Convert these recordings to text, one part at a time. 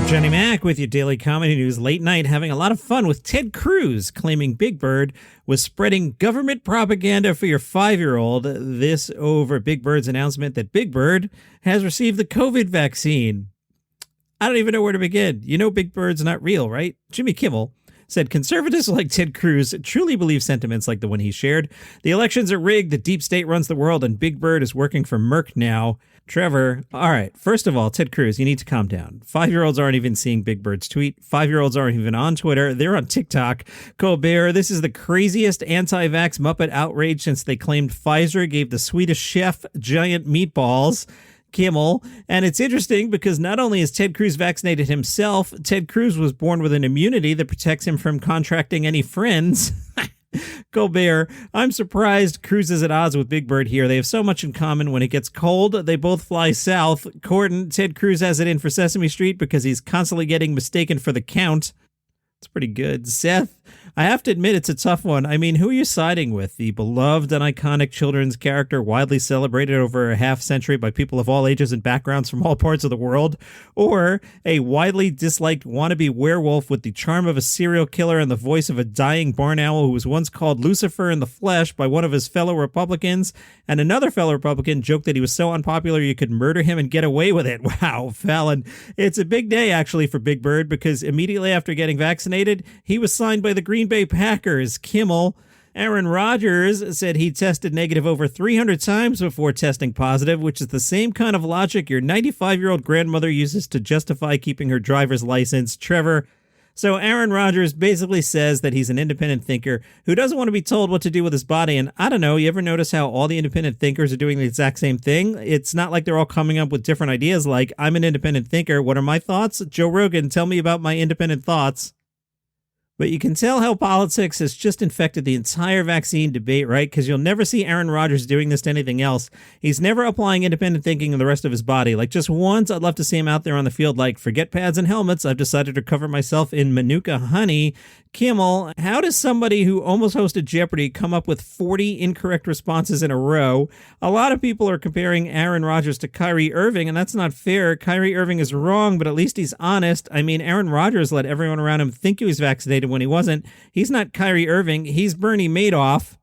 Johnny Mac with your daily comedy news late night, having a lot of fun with Ted Cruz claiming Big Bird was spreading government propaganda for your 5-year-old. This over Big Bird's announcement that Big Bird has received the COVID vaccine. I don't even know where to begin. You know Big Bird's not real, right? Jimmy Kimmel said conservatives like Ted Cruz truly believe sentiments like the one he shared. The elections are rigged, the deep state runs the world, and Big Bird is working for Merck now. Trevor, all right, first of all, Ted Cruz, you need to calm down. 5-year-olds aren't even seeing Big Bird's tweet. 5-year-olds aren't even on Twitter. They're on TikTok. Colbert, this is the craziest anti-vax Muppet outrage since they claimed Pfizer gave the Swedish chef giant meatballs. Kimmel. And it's interesting because not only is Ted Cruz vaccinated himself, Ted Cruz was born with an immunity that protects him from contracting any friends. Colbert, I'm surprised Cruz is at odds with Big Bird here. They have so much in common. When it gets cold, they both fly south. Corden, Ted Cruz has it in for Sesame Street because he's constantly getting mistaken for the Count. It's pretty good. Seth, I have to admit it's a tough one. I mean, who are you siding with? The beloved and iconic children's character widely celebrated over a half century by people of all ages and backgrounds from all parts of the world? Or a widely disliked wannabe werewolf with the charm of a serial killer and the voice of a dying barn owl who was once called Lucifer in the flesh by one of his fellow Republicans, and another fellow Republican joked that he was so unpopular you could murder him and get away with it. Wow, Fallon. It's a big day, actually, for Big Bird because immediately after getting vaccinated, he was signed by the Green Bay Packers. Kimmel. Aaron Rodgers said he tested negative over 300 times before testing positive, which is the same kind of logic your 95-year-old grandmother uses to justify keeping her driver's license. Trevor. So Aaron Rodgers basically says that he's an independent thinker who doesn't want to be told what to do with his body. And I don't know, you ever notice how all the independent thinkers are doing the exact same thing? It's not like they're all coming up with different ideas like, I'm an independent thinker. What are my thoughts? Joe Rogan, tell me about my independent thoughts. But you can tell how politics has just infected the entire vaccine debate, right? Because you'll never see Aaron Rodgers doing this to anything else. He's never applying independent thinking in the rest of his body. Like just once, I'd love to see him out there on the field like, forget pads and helmets. I've decided to cover myself in Manuka honey. Kimmel, how does somebody who almost hosted Jeopardy come up with 40 incorrect responses in a row? A lot of people are comparing Aaron Rodgers to Kyrie Irving, and that's not fair. Kyrie Irving is wrong, but at least he's honest. I mean, Aaron Rodgers let everyone around him think he was vaccinated when he wasn't. He's not Kyrie Irving. He's Bernie Madoff.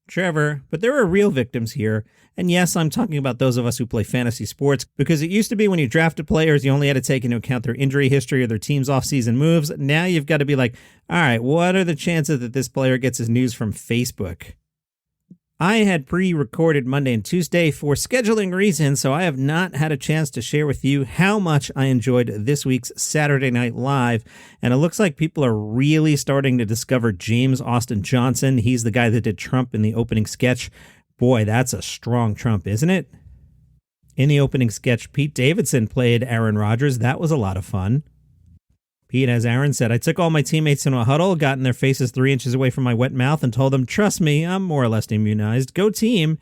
Trevor, but there are real victims here. And yes, I'm talking about those of us who play fantasy sports, because it used to be when you drafted players, you only had to take into account their injury history or their team's off-season moves. Now you've got to be like, all right, what are the chances that this player gets his news from Facebook? I had pre-recorded Monday and Tuesday for scheduling reasons, so I have not had a chance to share with you how much I enjoyed this week's Saturday Night Live. And it looks like people are really starting to discover James Austin Johnson. He's the guy that did Trump in the opening sketch. Boy, that's a strong Trump, isn't it? In the opening sketch, Pete Davidson played Aaron Rodgers. That was a lot of fun. Pete, as Aaron said, I took all my teammates in a huddle, got in their faces 3 inches away from my wet mouth, and told them, trust me, I'm more or less immunized. Go team.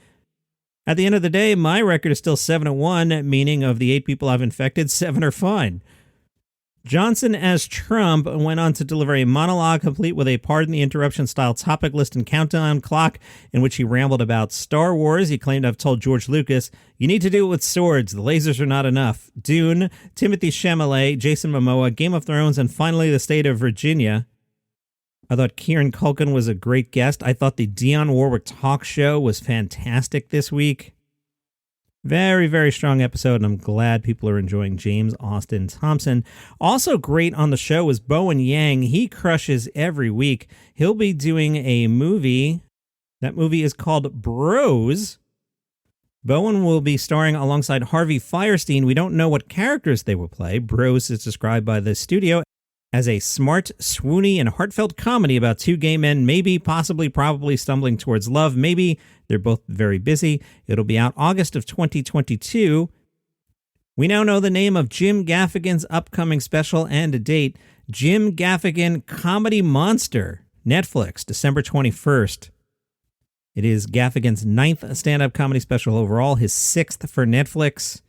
At the end of the day, my record is still 7-1, meaning of the 8 people I've infected, 7 are fine. Johnson as Trump went on to deliver a monologue complete with a pardon the interruption style topic list and countdown clock in which he rambled about Star Wars. He claimed to have told George Lucas, you need to do it with swords. The lasers are not enough. Dune, Timothée Chalamet, Jason Momoa, Game of Thrones, and finally the state of Virginia. I thought Kieran Culkin was a great guest. I thought the Dionne Warwick talk show was fantastic this week. Very, very strong episode, and I'm glad people are enjoying James Austin Thompson. Also great on the show is Bowen Yang. He crushes every week. He'll be doing a movie. That movie is called Bros. Bowen will be starring alongside Harvey Fierstein. We don't know what characters they will play. Bros is described by the studio as a smart, swoony, and heartfelt comedy about 2 gay men, maybe, possibly, probably stumbling towards love. Maybe they're both very busy. It'll be out August of 2022. We now know the name of Jim Gaffigan's upcoming special and a date. Jim Gaffigan Comedy Monster, Netflix, December 21st. It is Gaffigan's 9th stand-up comedy special overall, his 6th for Netflix.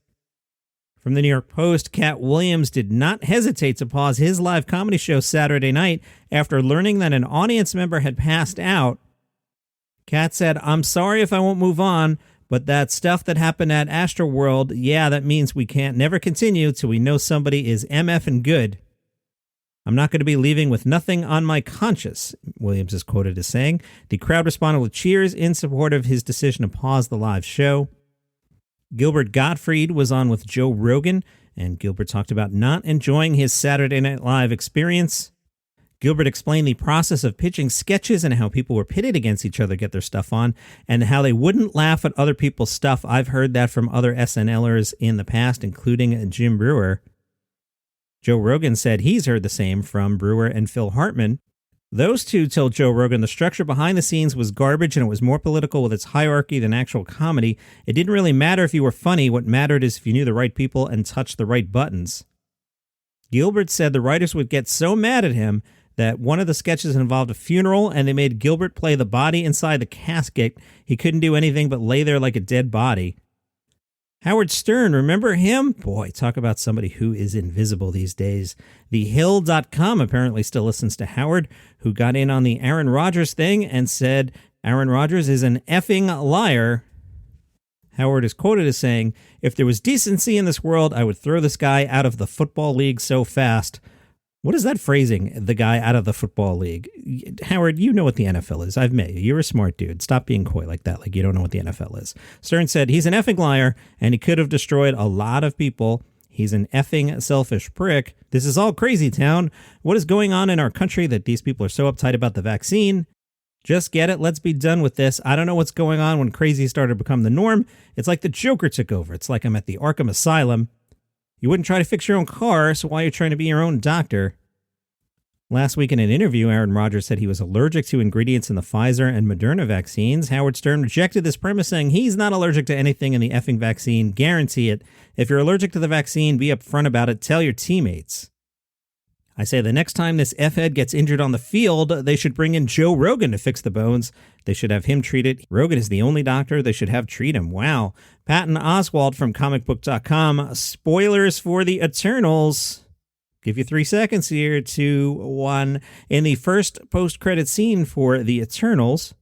From the New York Post, Katt Williams did not hesitate to pause his live comedy show Saturday night after learning that an audience member had passed out. Katt said, I'm sorry if I won't move on, But that stuff that happened at Astroworld, yeah, that means we can't never continue till we know somebody is MF and good. I'm not going to be leaving with nothing on my conscience, Williams is quoted as saying. The crowd responded with cheers in support of his decision to pause the live show. Gilbert Gottfried was on with Joe Rogan, and Gilbert talked about not enjoying his Saturday Night Live experience. Gilbert explained the process of pitching sketches and how people were pitted against each other to get their stuff on, and how they wouldn't laugh at other people's stuff. I've heard that from other SNLers in the past, including Jim Breuer. Joe Rogan said he's heard the same from Breuer and Phil Hartman. Those two told Joe Rogan the structure behind the scenes was garbage and it was more political with its hierarchy than actual comedy. It didn't really matter if you were funny. What mattered is if you knew the right people and touched the right buttons. Gilbert said the writers would get so mad at him that one of the sketches involved a funeral and they made Gilbert play the body inside the casket. He couldn't do anything but lay there like a dead body. Howard Stern, remember him? Boy, talk about somebody who is invisible these days. TheHill.com apparently still listens to Howard, who got in on the Aaron Rodgers thing and said Aaron Rodgers is an effing liar. Howard is quoted as saying, "If there was decency in this world, I would throw this guy out of the football league so fast." What is that phrasing, the guy out of the football league? Howard, you know what the NFL is. I've met you. You're a smart dude. Stop being coy like that, like you don't know what the NFL is. Stern said he's an effing liar, and he could have destroyed a lot of people. He's an effing selfish prick. This is all crazy town. What is going on in our country that these people are so uptight about the vaccine? Just get it. Let's be done with this. I don't know what's going on when crazy started to become the norm. It's like the Joker took over. It's like I'm at the Arkham Asylum. You wouldn't try to fix your own car, so why are you trying to be your own doctor? Last week in an interview, Aaron Rodgers said he was allergic to ingredients in the Pfizer and Moderna vaccines. Howard Stern rejected this premise, saying he's not allergic to anything in the effing vaccine. Guarantee it. If you're allergic to the vaccine, be upfront about it. Tell your teammates. I say the next time this F-head gets injured on the field, they should bring in Joe Rogan to fix the bones. They should have him treat it. Rogan is the only doctor they should have treat him. Wow. Patton Oswalt from comicbook.com. Spoilers for the Eternals. Give you 3 seconds here. 2, 1. In the first post-credit scene for the Eternals,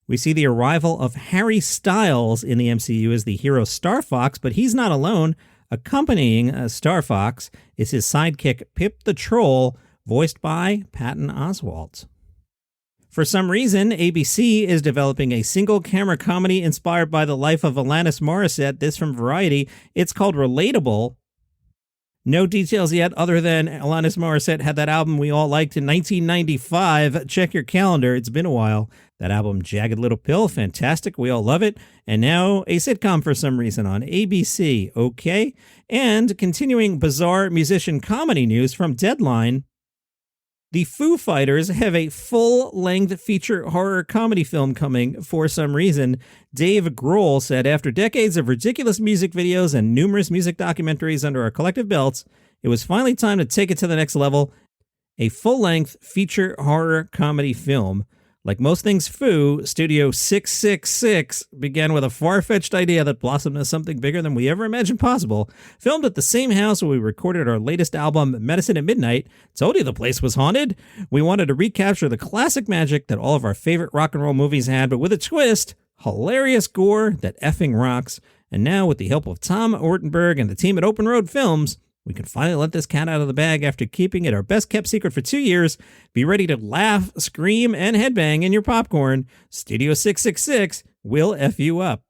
we see the arrival of Harry Styles in the MCU as the hero Star Fox, but he's not alone. Accompanying Star Fox is his sidekick Pip the Troll, voiced by Patton Oswalt. For some reason, ABC is developing a single-camera comedy inspired by the life of Alanis Morisette. This from Variety. It's called Relatable. No details yet other than Alanis Morissette had that album we all liked in 1995. Check your calendar. It's been a while. That album, Jagged Little Pill, fantastic. We all love it. And now a sitcom for some reason on ABC. Okay. And continuing bizarre musician comedy news from Deadline. The Foo Fighters have a full-length feature horror comedy film coming for some reason. Dave Grohl said, after decades of ridiculous music videos and numerous music documentaries under our collective belts, it was finally time to take it to the next level. A full-length feature horror comedy film. Like most things Foo, Studio 666 began with a far-fetched idea that blossomed into something bigger than we ever imagined possible. Filmed at the same house where we recorded our latest album, Medicine at Midnight. Told you the place was haunted. We wanted to recapture the classic magic that all of our favorite rock and roll movies had, but with a twist. Hilarious gore that effing rocks. And now, with the help of Tom Ortenberg and the team at Open Road Films, we can finally let this cat out of the bag after keeping it our best-kept secret for 2 years. Be ready to laugh, scream, and headbang in your popcorn. Studio 666 will F you up.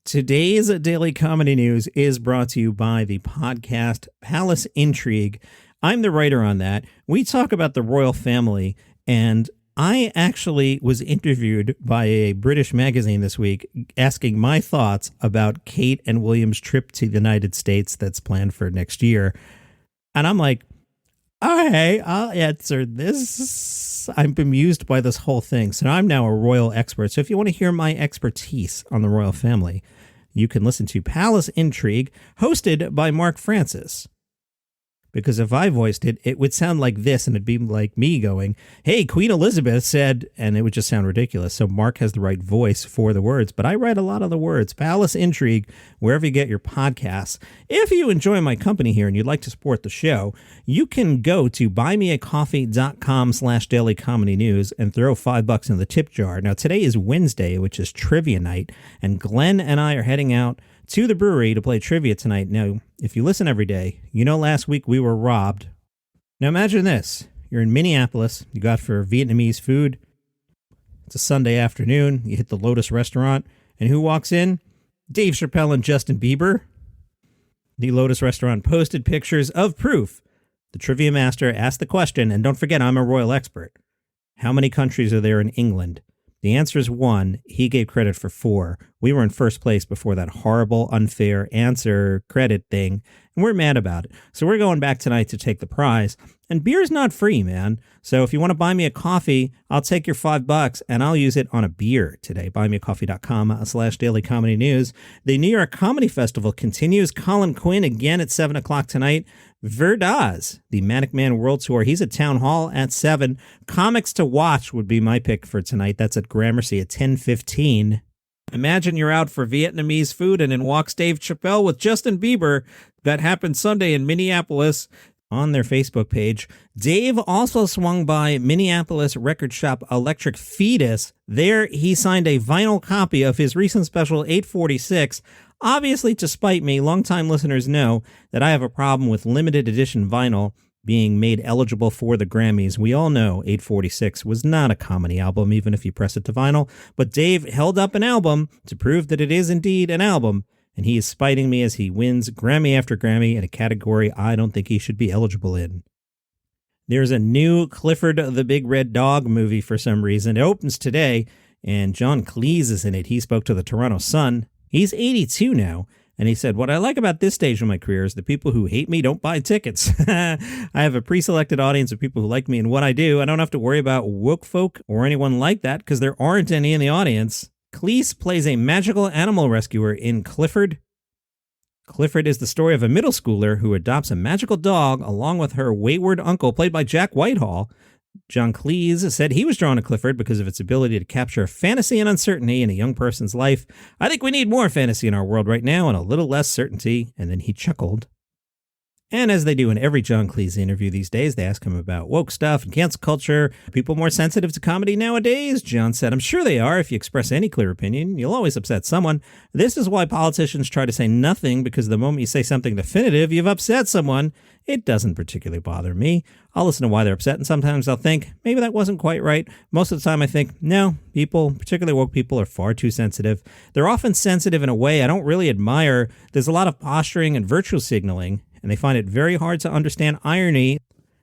Today's Daily Comedy News is brought to you by the podcast Palace Intrigue. I'm the writer on that. We talk about the royal family, and I actually was interviewed by a British magazine this week asking my thoughts about Katt and Williams' trip to the United States that's planned for next year. And I'm like, okay, I'll answer this. I'm bemused by this whole thing. So I'm now a royal expert. So if you want to hear my expertise on the royal family, you can listen to Palace Intrigue, hosted by Mark Francis. because if I voiced it, it would sound like this, and it'd be like me going, hey, Queen Elizabeth said, and it would just sound ridiculous. So Mark has the right voice for the words, but I write a lot of the words. Palace Intrigue, wherever you get your podcasts. If you enjoy my company here and you'd like to support the show, you can go to buymeacoffee.com/dailycomedynews and throw $5 in the tip jar. Now, today is Wednesday, which is trivia night, and Glenn and I are heading out to the brewery to play trivia tonight. Now, if you listen every day, you know last week we were robbed. Now imagine this. You're in Minneapolis. You got for Vietnamese food. It's a Sunday afternoon. You hit the Lotus restaurant. And who walks in? Dave Chappelle and Justin Bieber. The Lotus restaurant posted pictures of proof. The trivia master asked the question, and don't forget, I'm a royal expert. How many countries are there in England? The answer is 1. He gave credit for 4. We were in first place before that horrible, unfair answer credit thing, and we're mad about it. So we're going back tonight to take the prize. And beer's not free, man. So if you want to buy me a coffee, I'll take your $5 and I'll use it on a beer today. Buymeacoffee.com/dailycomedynews. The New York Comedy Festival continues. Colin Quinn again at 7 o'clock tonight. Verdaz, the Manic Man World Tour. He's at Town Hall at 7. Comics to watch would be my pick for tonight. That's at Gramercy at 10:15. Imagine you're out for Vietnamese food and in walks Dave Chappelle with Justin Bieber. That happened Sunday in Minneapolis on their Facebook page. Dave also swung by Minneapolis record shop Electric Fetus. There, he signed a vinyl copy of his recent special 846. Obviously, to spite me, longtime listeners know that I have a problem with limited edition vinyl being made eligible for the Grammys. We all know 846 was not a comedy album, even if you press it to vinyl. But Dave held up an album to prove that it is indeed an album, and he is spiting me as he wins Grammy after Grammy in a category I don't think he should be eligible in. There's a new Clifford the Big Red Dog movie for some reason. It opens today, and John Cleese is in it. He spoke to the Toronto Sun. He's 82 now, and he said, what I like about this stage of my career is the people who hate me don't buy tickets. I have a pre-selected audience of people who like me and what I do. I don't have to worry about woke folk or anyone like that because there aren't any in the audience. Cleese plays a magical animal rescuer in Clifford. Clifford is the story of a middle schooler who adopts a magical dog along with her wayward uncle, played by Jack Whitehall. John Cleese said he was drawn to Clifford because of its ability to capture fantasy and uncertainty in a young person's life. I think we need more fantasy in our world right now and a little less certainty. And then he chuckled. And as they do in every John Cleese interview these days, they ask him about woke stuff and cancel culture. Are people more sensitive to comedy nowadays? John said, I'm sure they are. If you express any clear opinion, you'll always upset someone. This is why politicians try to say nothing, because the moment you say something definitive, you've upset someone. It doesn't particularly bother me. I'll listen to why they're upset, and sometimes I'll think, maybe that wasn't quite right. Most of the time I think, no, people, particularly woke people, are far too sensitive. They're often sensitive in a way I don't really admire. There's a lot of posturing and virtue signaling, and they find it very hard to understand irony.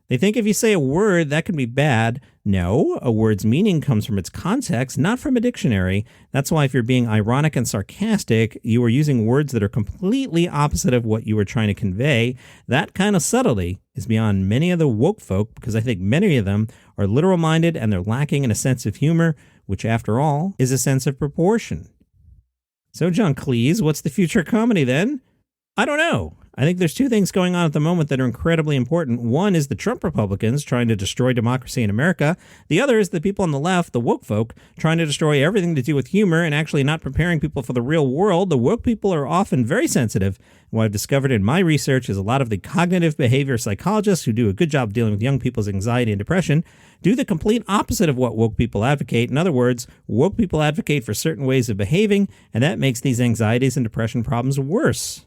They think if you say a word, that can be bad. No, a word's meaning comes from its context, not from a dictionary. That's why if you're being ironic and sarcastic, you are using words that are completely opposite of what you were trying to convey. That kind of subtlety is beyond many of the woke folk, because I think many of them are literal-minded and they're lacking in a sense of humor, which after all is a sense of proportion. So John Cleese, what's the future of comedy then? I don't know. I think there's two things going on at the moment that are incredibly important. One is the Trump Republicans trying to destroy democracy in America. The other is the people on the left, the woke folk, trying to destroy everything to do with humor and actually not preparing people for the real world. The woke people are often very sensitive. What I've discovered in my research is a lot of the cognitive behavior psychologists who do a good job dealing with young people's anxiety and depression do the complete opposite of what woke people advocate. In other words, woke people advocate for certain ways of behaving, and that makes these anxieties and depression problems worse.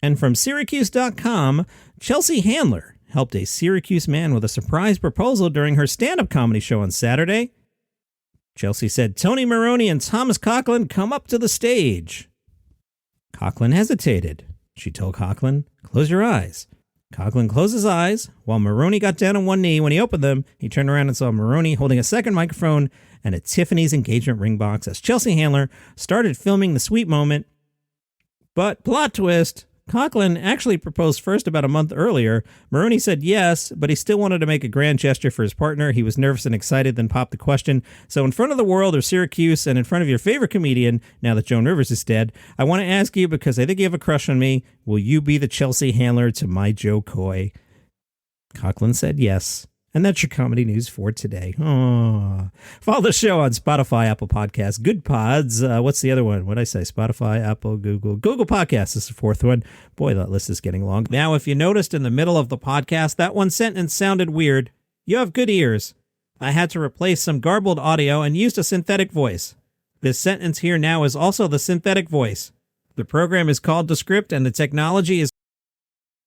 And from Syracuse.com, Chelsea Handler helped a Syracuse man with a surprise proposal during her stand-up comedy show on Saturday. Chelsea said, Tony Maroney and Thomas Coughlin come up to the stage. Coughlin hesitated. She told Coughlin, close your eyes. Coughlin closed his eyes while Maroney got down on one knee. When he opened them, he turned around and saw Maroney holding a second microphone and a Tiffany's engagement ring box as Chelsea Handler started filming the sweet moment. But plot twist, Coughlin actually proposed first about a month earlier. Maroney said yes, but he still wanted to make a grand gesture for his partner. He was nervous and excited, then popped the question. So in front of the world or Syracuse and in front of your favorite comedian, now that Joan Rivers is dead, I want to ask you, because I think you have a crush on me, will you be the Chelsea Handler to my Joe Coy? Coughlin said yes. And that's your comedy news for today. Aww. Follow the show on Spotify, Apple Podcasts, Good Pods. What's the other one? What did I say? Spotify, Apple, Google Podcasts is the fourth one. Boy, that list is getting long. Now, if you noticed in the middle of the podcast, that one sentence sounded weird. You have good ears. I had to replace some garbled audio and used a synthetic voice. This sentence here now is also the synthetic voice. The program is called Descript, and the technology is